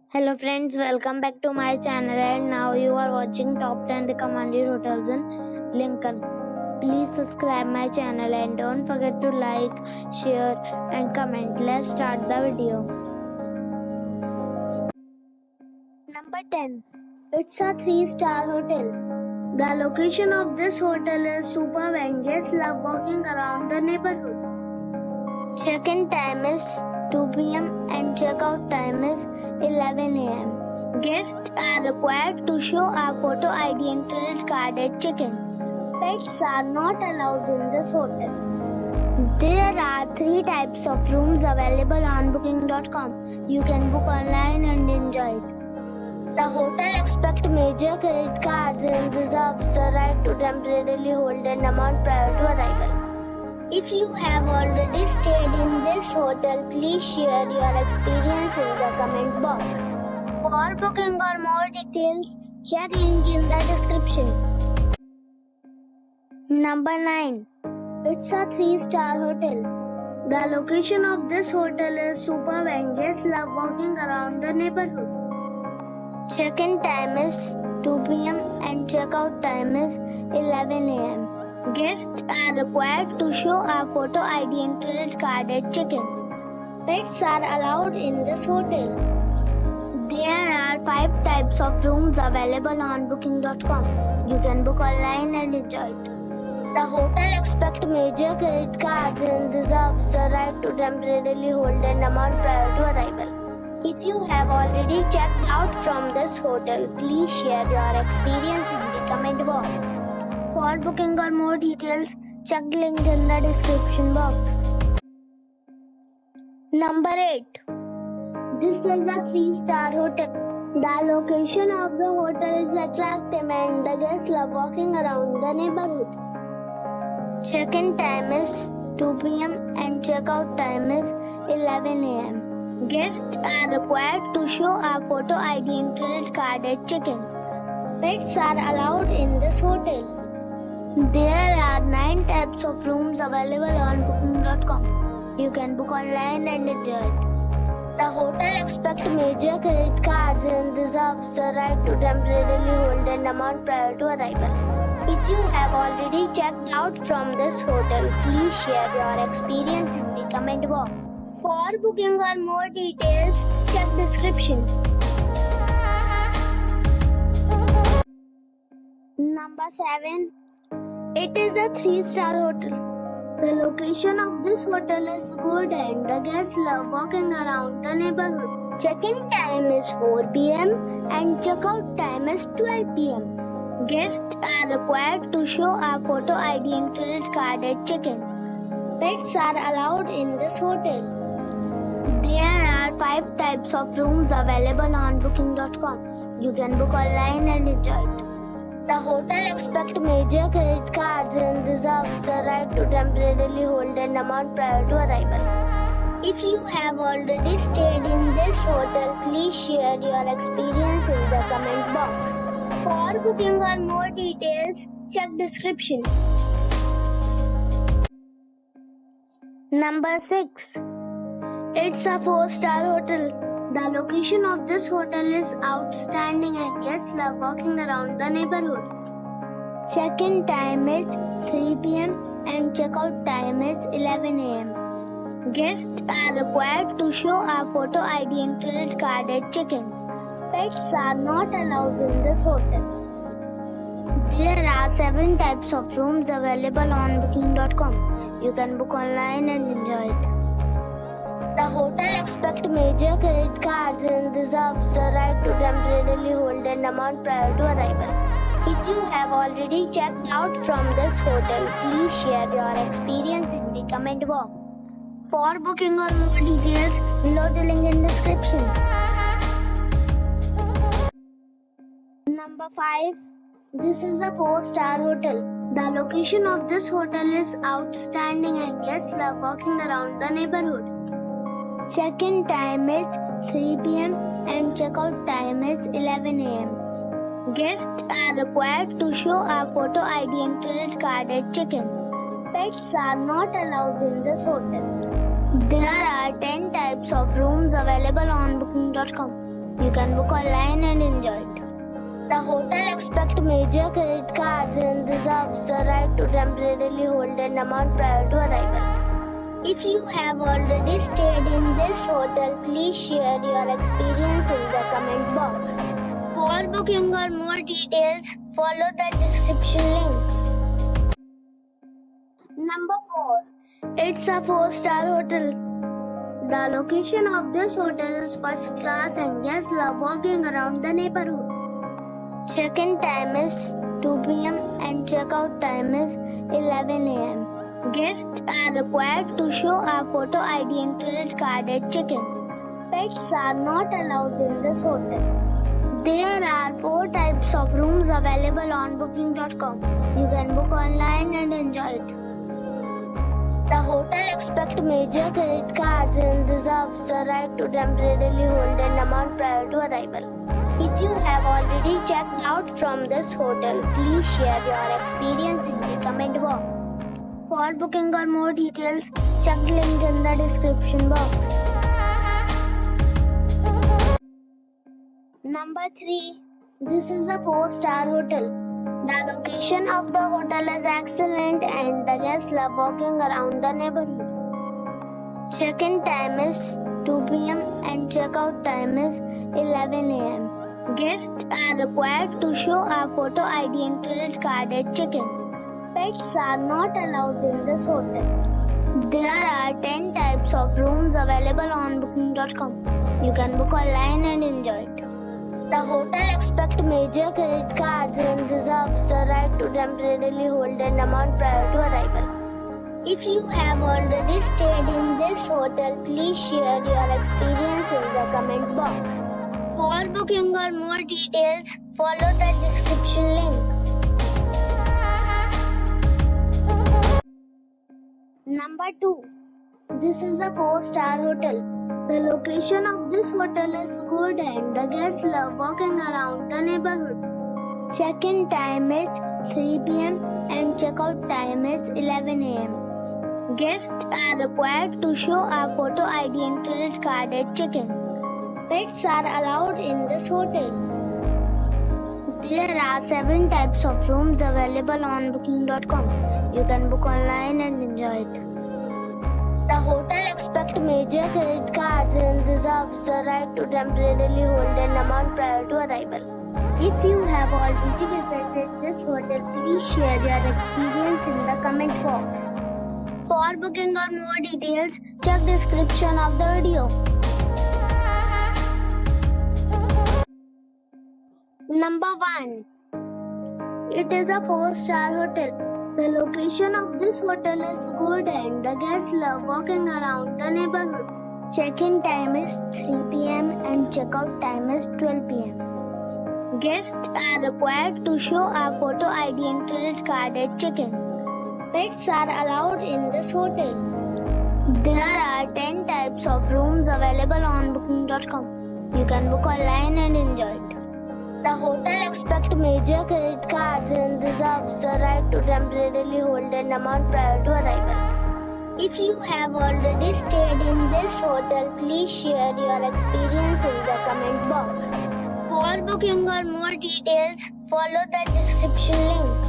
Hello friends, welcome back to my channel and now you are watching top 10 recommended hotels in Lincoln. Please subscribe my channel and don't forget to like, share and comment. Let's start the video. Number 10. It's a 3-star hotel. The location of this hotel is superb and guests love walking around the neighborhood. Check-in time is 2 p.m. and check-out time is 11 a.m. Guests are required to show a photo ID and credit card at check-in. Pets are not allowed in this hotel. There are 3 types of rooms available on booking.com. You can book online and enjoy it. The hotel accepts major credit cards and reserves the right to temporarily hold an amount prior to arrival. If you have already stayed in this hotel, please share your experience in the comment box. For booking or more details, check link in the description. Number 9. It's a 3-star hotel. The location of this hotel is superb and guests love walking around the neighborhood. Check-in time is 2 p.m. and check-out time is 11 a.m. Guests are required to show a photo ID and credit card at check-in. Pets are allowed in this hotel. There are 5 types of rooms available on booking.com. You can book online and enjoy it. The hotel accepts major credit cards and reserves the right to temporarily hold an amount prior to arrival. If you have already checked out from this hotel, please share your experience in the comment box. For booking or more details, check link in the description box. Number 8. This is a 3-star hotel. The location of the hotel is attractive and the guests love walking around the neighborhood. Check-in time is 2 p.m. and check-out time is 11 a.m. Guests are required to show a photo ID and credit card at check-in. Pets are allowed in this hotel. There are 9 types of rooms available on booking.com. You can book online and enjoy it. The hotel accepts major credit cards and reserves the right to temporarily hold an amount prior to arrival. If you have already checked out from this hotel, please share your experience in the comment box. For booking or more details, check description. Number 7. It is a 3-star hotel. The location of this hotel is good and the guests love walking around the neighborhood. Check-in time is 4 p.m. and check-out time is 12 p.m. Guests are required to show a photo ID and credit card at check-in. Pets are allowed in this hotel. There are 5 types of rooms available on booking.com. You can book online and enjoy it. The hotel accepts major credit cards and reserves the right to temporarily hold an amount prior to arrival. If you have already stayed in this hotel, please share your experience in the comment box. For booking or more details, check description. Number 6. It's a 4-star hotel. The location of this hotel is outstanding and guests love walking around the neighborhood. Check-in time is 3 p.m. and check-out time is 11 a.m. Guests are required to show a photo ID and credit card at check-in. Pets are not allowed in this hotel. There are 7 types of rooms available on booking.com. You can book online and enjoy it. The hotel accepts major credit cards and reserves the right to temporarily hold an amount prior to arrival. If you have already checked out from this hotel, please share your experience in the comment box. For booking or more details, below the link in description. Number 5. This is a 4-star hotel. The location of this hotel is outstanding and guests love walking around the neighborhood. Check-in time is 3 p.m. and check-out time is 11 a.m. Guests are required to show a photo ID and credit card at check-in. Pets are not allowed in this hotel. There are 10 types of rooms available on booking.com. You can book online and enjoy it. The hotel accepts major credit cards and reserves the right to temporarily hold an amount prior to arrival. If you have already stayed in this hotel, please share your experience in the comment box. For booking or more details, follow the description link. Number 4. It's a 4-star hotel. The location of this hotel is first class and guests love walking around the neighborhood. Check-in time is 2 p.m. and check-out time is 11 a.m. Guests are required to show a photo ID and credit card at check-in. Pets are not allowed in this hotel. There are 4 types of rooms available on booking.com. You can book online and enjoy it. The hotel accepts major credit cards and reserves the right to temporarily hold an amount prior to arrival. If you have already checked out from this hotel, please share your experience in the comment box. For booking or more details, check the link in the description box. Number 3. This is a 4-star hotel. The location of the hotel is excellent and the guests love walking around the neighborhood. Check-in time is 2 p.m. and check-out time is 11 a.m. Guests are required to show a photo ID and credit card at check-in. Pets are not allowed in this hotel. There are 10 types of rooms available on booking.com. You can book online and enjoy it. The hotel accepts major credit cards and reserves the right to temporarily hold an amount prior to arrival. If you have already stayed in this hotel, please share your experience in the comment box. For booking or more details, follow the description link. Number 2. This is a 4-star hotel. The location of this hotel is good and the guests love walking around the neighborhood. Check-in time is 3 p.m. and check-out time is 11 a.m. Guests are required to show a photo ID and credit card at check-in. Pets are allowed in this hotel. There are 7 types of rooms available on booking.com. You can book online and enjoy it. The hotel accepts major credit cards and reserves the right to temporarily hold an amount prior to arrival. If you have already visited this hotel, please share your experience in the comment box. For booking or more details, check the description of the video. Number 1. It is a 4-star hotel. The location of this hotel is good and the guests love walking around the neighborhood. Check-in time is 3 p.m. and check-out time is 12 p.m. Guests are required to show a photo ID and credit card at check-in. Pets are allowed in this hotel. There are 10 types of rooms available on booking.com. You can book online and enjoy it. The hotel accepts major credit cards and reserves the right to temporarily hold an amount prior to arrival. If you have already stayed in this hotel, please share your experience in the comment box. For booking or more details, follow the description link.